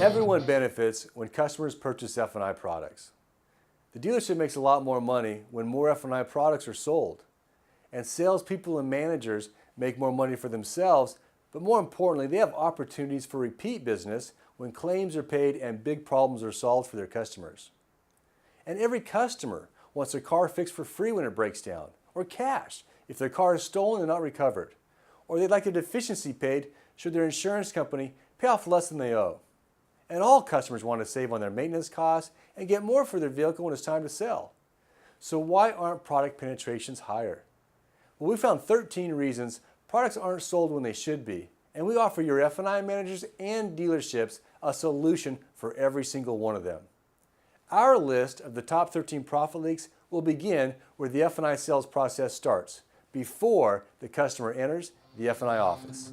Everyone benefits when customers purchase F&I products. The dealership makes a lot more money when more F&I products are sold. And salespeople and managers make more money for themselves, but more importantly, they have opportunities for repeat business when claims are paid and big problems are solved for their customers. And every customer wants their car fixed for free when it breaks down, or cash if their car is stolen and not recovered, or they'd like a deficiency paid should their insurance company pay off less than they owe. And all customers want to save on their maintenance costs and get more for their vehicle when it's time to sell. So why aren't product penetrations higher? Well, we found 13 reasons products aren't sold when they should be, and we offer your F&I managers and dealerships a solution for every single one of them. Our list of the top 13 profit leaks will begin where the F&I sales process starts, before the customer enters the F&I office.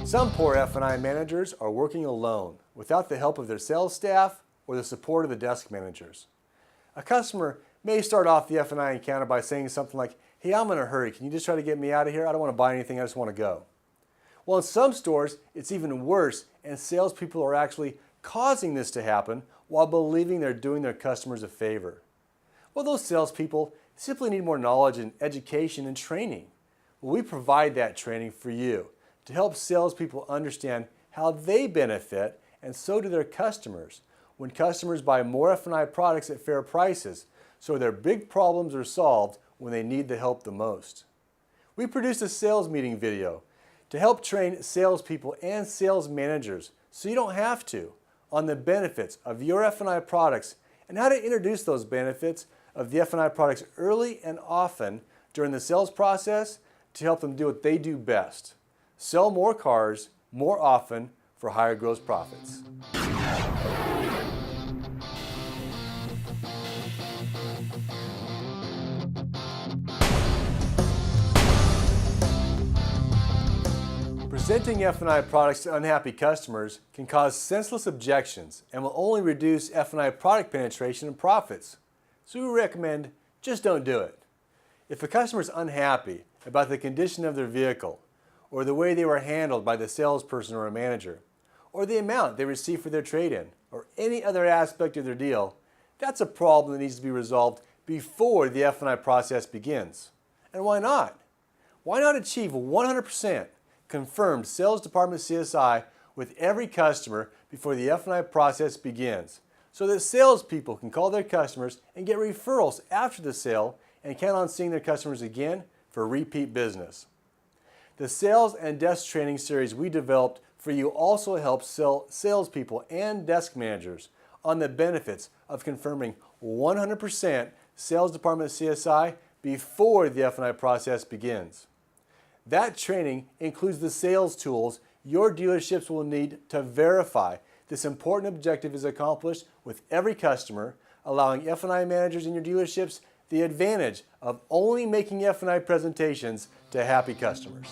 Some poor F&I managers are working alone without the help of their sales staff or the support of the desk managers. A customer may start off the F&I encounter by saying something like, "Hey, I'm in a hurry. Can you just try to get me out of here? I don't want to buy anything. I just want to go." Well, in some stores, it's even worse, and salespeople are actually causing this to happen while believing they're doing their customers a favor. Well, those salespeople simply need more knowledge and education and training. Well, we provide that training for you to help salespeople understand how they benefit, and so do their customers, when customers buy more F&I products at fair prices, so their big problems are solved when they need the help the most. We produced a sales meeting video to help train salespeople and sales managers, so you don't have to, on the benefits of your F&I products and how to introduce those benefits of the F&I products early and often during the sales process to help them do what they do best: sell more cars more often for higher gross profits. Presenting F&I products to unhappy customers can cause senseless objections and will only reduce F&I product penetration and profits. So we recommend just don't do it. If a customer is unhappy about the condition of their vehicle, or the way they were handled by the salesperson or a manager, or the amount they received for their trade-in, or any other aspect of their deal, that's a problem that needs to be resolved before the F&I process begins. And why not? Why not achieve 100% confirmed sales department CSI with every customer before the F&I process begins, so that salespeople can call their customers and get referrals after the sale and count on seeing their customers again for repeat business. The sales and desk training series we developed for you also helps salespeople and desk managers on the benefits of confirming 100% sales department CSI before the F&I process begins. That training includes the sales tools your dealerships will need to verify this important objective is accomplished with every customer, allowing F&I managers in your dealerships the advantage of only making F&I presentations to happy customers.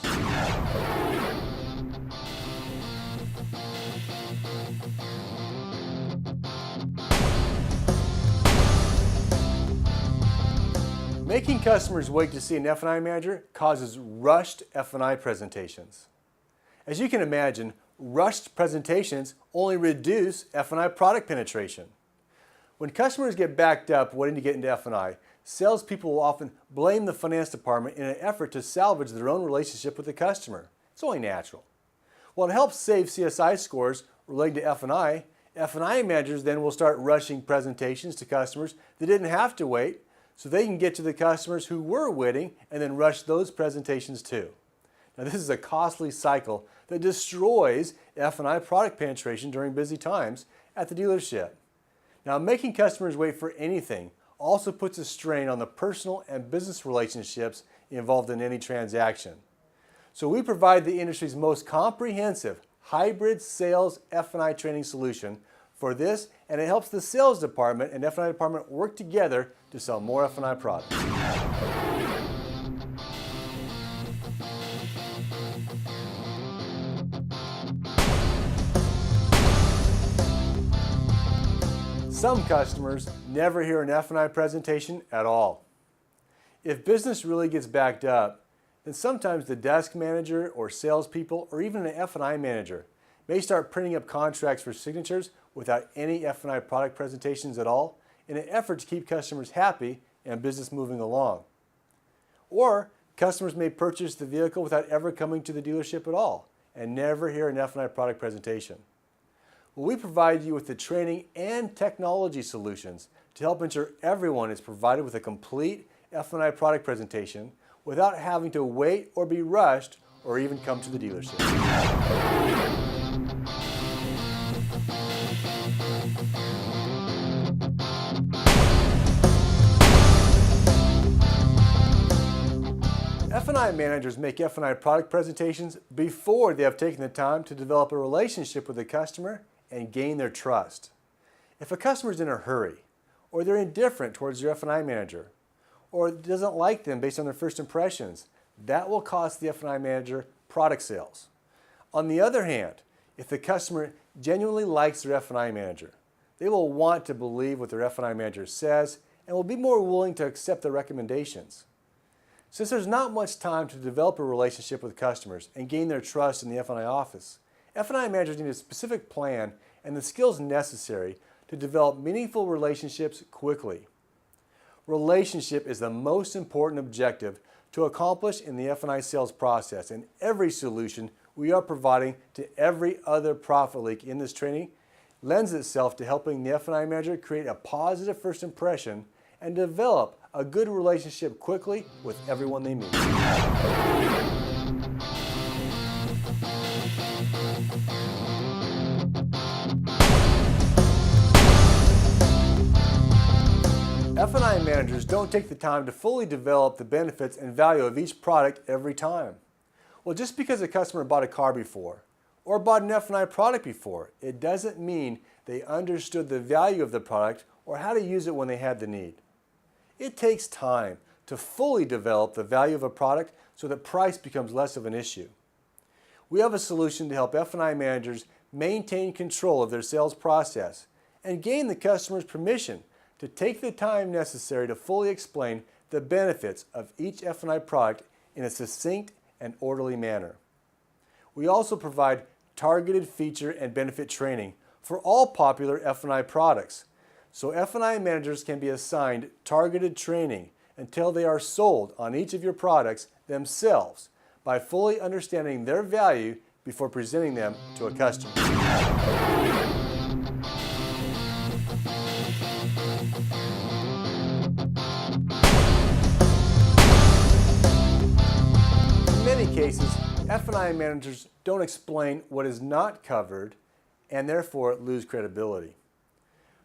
Making customers wait to see an F&I manager causes rushed F&I presentations. As you can imagine, rushed presentations only reduce F&I product penetration. When customers get backed up waiting to get into F&I, salespeople will often blame the finance department in an effort to salvage their own relationship with the customer. It's only natural. Well, it helps save CSI scores relating to F&I managers then will start rushing presentations to customers that didn't have to wait, so they can get to the customers who were waiting and then rush those presentations too. Now, this is a costly cycle that destroys F&I product penetration during busy times at the dealership. Now, making customers wait for anything also puts a strain on the personal and business relationships involved in any transaction. So we provide the industry's most comprehensive hybrid sales F&I training solution for this, and it helps the sales department and F&I department work together to sell more F&I products. Some customers never hear an F&I presentation at all. If business really gets backed up, then sometimes the desk manager or salespeople or even an F&I manager may start printing up contracts for signatures without any F&I product presentations at all in an effort to keep customers happy and business moving along. Or customers may purchase the vehicle without ever coming to the dealership at all and never hear an F&I product presentation. Well, we provide you with the training and technology solutions to help ensure everyone is provided with a complete F&I product presentation without having to wait or be rushed or even come to the dealership. F&I managers make F&I product presentations before they have taken the time to develop a relationship with the customer and gain their trust. If a customer is in a hurry, or they're indifferent towards your F&I manager, or doesn't like them based on their first impressions, that will cost the F&I manager product sales. On the other hand, if the customer genuinely likes their F&I manager, they will want to believe what their F&I manager says and will be more willing to accept their recommendations. Since there's not much time to develop a relationship with customers and gain their trust in the F&I office, F&I managers need a specific plan and the skills necessary to develop meaningful relationships quickly. Relationship is the most important objective to accomplish in the F&I sales process, and every solution we are providing to every other profit leak in this training lends itself to helping the F&I manager create a positive first impression and develop a good relationship quickly with everyone they meet. F&I managers don't take the time to fully develop the benefits and value of each product every time. Well, just because a customer bought a car before or bought an F&I product before, it doesn't mean they understood the value of the product or how to use it when they had the need. It takes time to fully develop the value of a product so that price becomes less of an issue. We have a solution to help F&I managers maintain control of their sales process and gain the customer's permission to take the time necessary to fully explain the benefits of each F&I product in a succinct and orderly manner. We also provide targeted feature and benefit training for all popular F&I products, so F&I managers can be assigned targeted training until they are sold on each of your products themselves by fully understanding their value before presenting them to a customer. In many cases, F&I managers don't explain what is not covered and therefore lose credibility.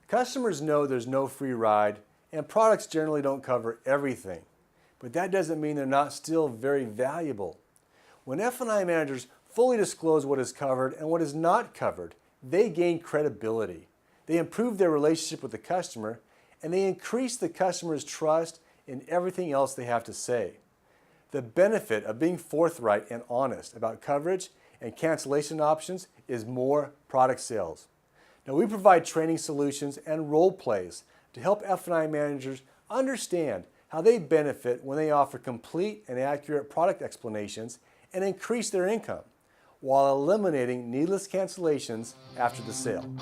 Customers know there's no free ride and products generally don't cover everything, but that doesn't mean they're not still very valuable. When F&I managers fully disclose what is covered and what is not covered, they gain credibility. They improve their relationship with the customer and they increase the customer's trust in everything else they have to say. The benefit of being forthright and honest about coverage and cancellation options is more product sales. Now, we provide training solutions and role plays to help F&I managers understand how they benefit when they offer complete and accurate product explanations and increase their income while eliminating needless cancellations after the sale.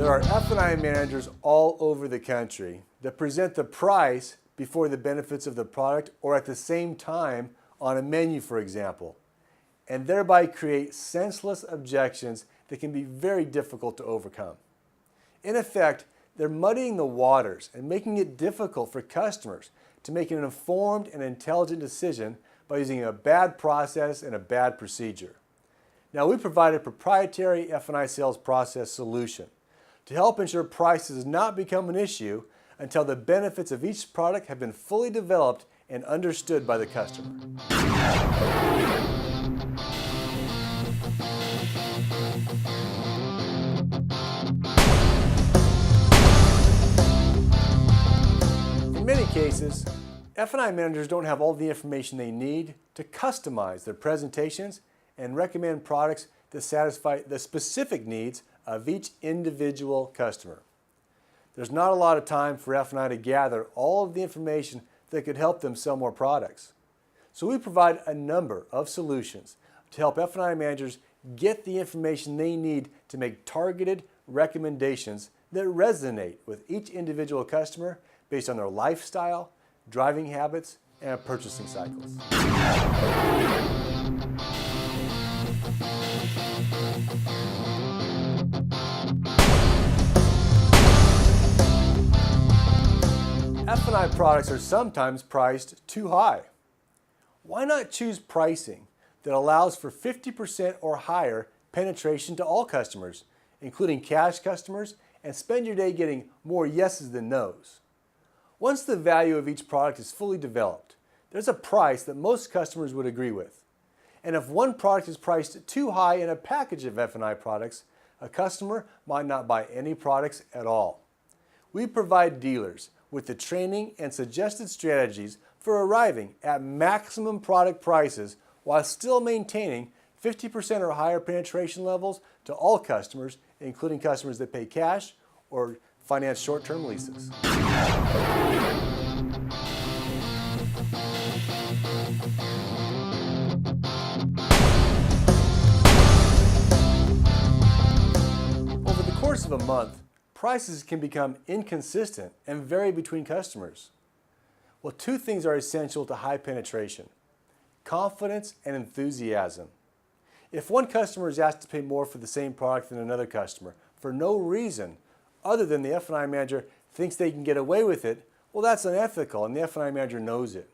There are F&I managers all over the country that present the price before the benefits of the product or at the same time on a menu, for example, and thereby create senseless objections that can be very difficult to overcome. In effect, they're muddying the waters and making it difficult for customers to make an informed and intelligent decision by using a bad process and a bad procedure. Now, we provide a proprietary F&I sales process solution to help ensure price does not become an issue until the benefits of each product have been fully developed and understood by the customer. In many cases, F&I managers don't have all the information they need to customize their presentations and recommend products that satisfy the specific needs of each individual customer. There's not a lot of time for F&I to gather all of the information that could help them sell more products. So we provide a number of solutions to help F&I managers get the information they need to make targeted recommendations that resonate with each individual customer based on their lifestyle, driving habits, and purchasing cycles. F&I products are sometimes priced too high. Why not choose pricing that allows for 50% or higher penetration to all customers, including cash customers, and spend your day getting more yeses than nos? Once the value of each product is fully developed, there's a price that most customers would agree with. And if one product is priced too high in a package of F&I products, a customer might not buy any products at all. We provide dealers with the training and suggested strategies for arriving at maximum product prices while still maintaining 50% or higher penetration levels to all customers, including customers that pay cash or finance short-term leases. Over the course of a month, prices can become inconsistent and vary between customers. Well, two things are essential to high penetration: confidence and enthusiasm. If one customer is asked to pay more for the same product than another customer for no reason other than the F&I manager thinks they can get away with it, well, that's unethical, and the F&I manager knows it.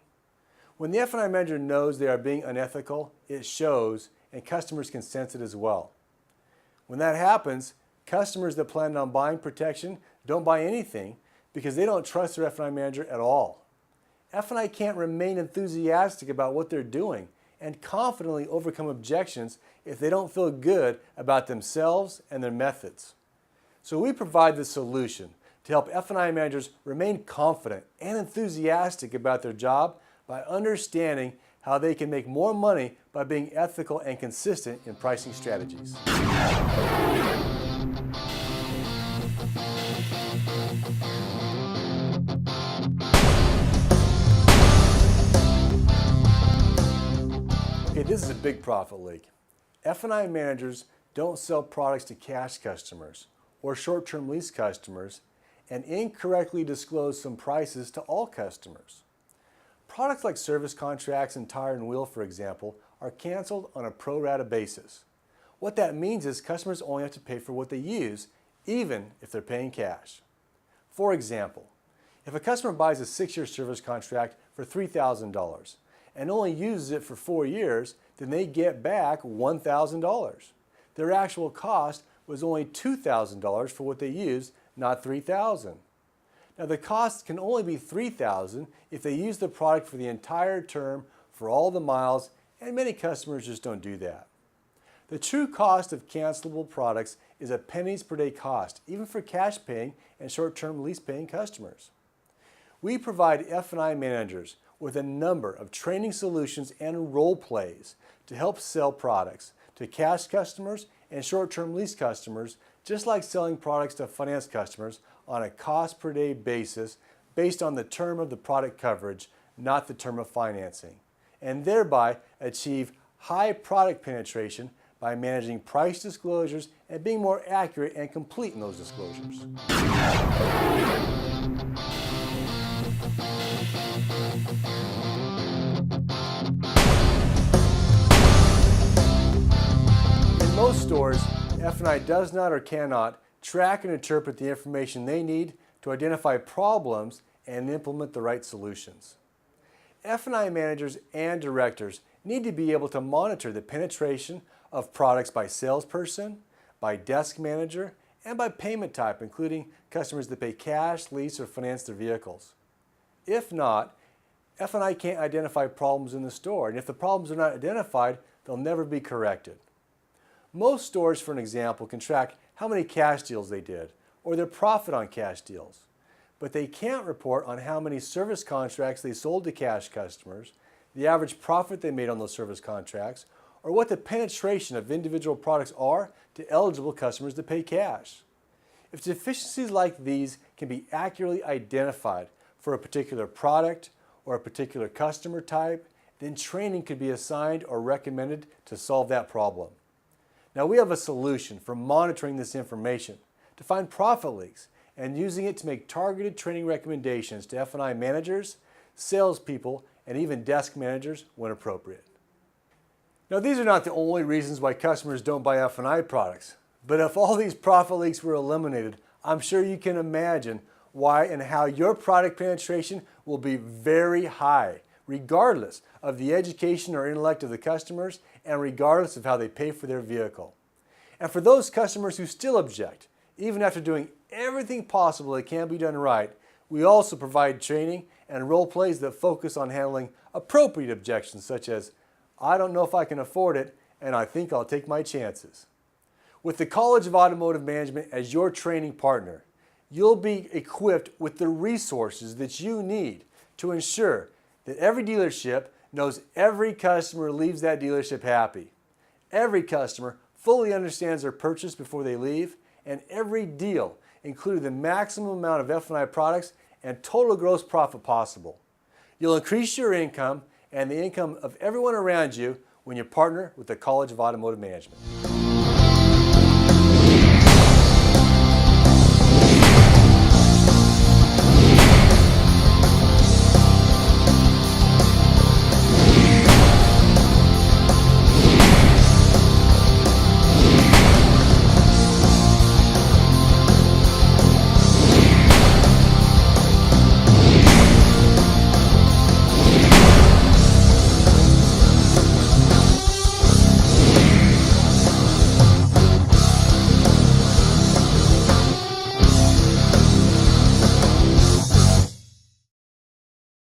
When the F&I manager knows they are being unethical, it shows, and customers can sense it as well. When that happens, customers that plan on buying protection don't buy anything because they don't trust their F&I manager at all. F&I can't remain enthusiastic about what they're doing and confidently overcome objections if they don't feel good about themselves and their methods. So we provide the solution to help F&I managers remain confident and enthusiastic about their job by understanding how they can make more money by being ethical and consistent in pricing strategies. Okay, this is a big profit leak. F&I managers don't sell products to cash customers or short-term lease customers and incorrectly disclose some prices to all customers. Products like service contracts and tire and wheel, for example, are canceled on a pro rata basis. What that means is customers only have to pay for what they use, even if they're paying cash. For example, if a customer buys a 6-year service contract for $3,000 and only uses it for 4 years, then they get back $1,000. Their actual cost was only $2,000 for what they used, not $3,000. Now the cost can only be $3,000 if they use the product for the entire term for all the miles, and many customers just don't do that. The true cost of cancelable products is a pennies per day cost, even for cash paying and short-term lease paying customers. We provide F&I managers with a number of training solutions and role plays to help sell products to cash customers and short-term lease customers, just like selling products to finance customers on a cost per day basis based on the term of the product coverage, not the term of financing, and thereby achieve high product penetration by managing price disclosures and being more accurate and complete in those disclosures. In most stores, F&I does not or cannot track and interpret the information they need to identify problems and implement the right solutions. F&I managers and directors need to be able to monitor the penetration of products by salesperson, by desk manager, and by payment type, including customers that pay cash, lease, or finance their vehicles. If not, F&I can't identify problems in the store, and if the problems are not identified, they'll never be corrected. Most stores, for an example, can track how many cash deals they did, or their profit on cash deals. but they can't report on how many service contracts they sold to cash customers, the average profit they made on those service contracts, or what the penetration of individual products are to eligible customers to pay cash. If deficiencies like these can be accurately identified for a particular product or a particular customer type, then training could be assigned or recommended to solve that problem. Now we have a solution for monitoring this information to find profit leaks and using it to make targeted training recommendations to F&I managers, salespeople, and even desk managers when appropriate. Now these are not the only reasons why customers don't buy F&I products, but if all these profit leaks were eliminated, I'm sure you can imagine why and how your product penetration will be very high, regardless of the education or intellect of the customers and regardless of how they pay for their vehicle. And for those customers who still object, even after doing everything possible that can be done right, we also provide training and role plays that focus on handling appropriate objections such as, "I don't know if I can afford it, and I think I'll take my chances." With the College of Automotive Management as your training partner, you'll be equipped with the resources that you need to ensure that every dealership knows every customer leaves that dealership happy. Every customer fully understands their purchase before they leave, and every deal including the maximum amount of F&I products and total gross profit possible. You'll increase your income and the income of everyone around you when you partner with the College of Automotive Management.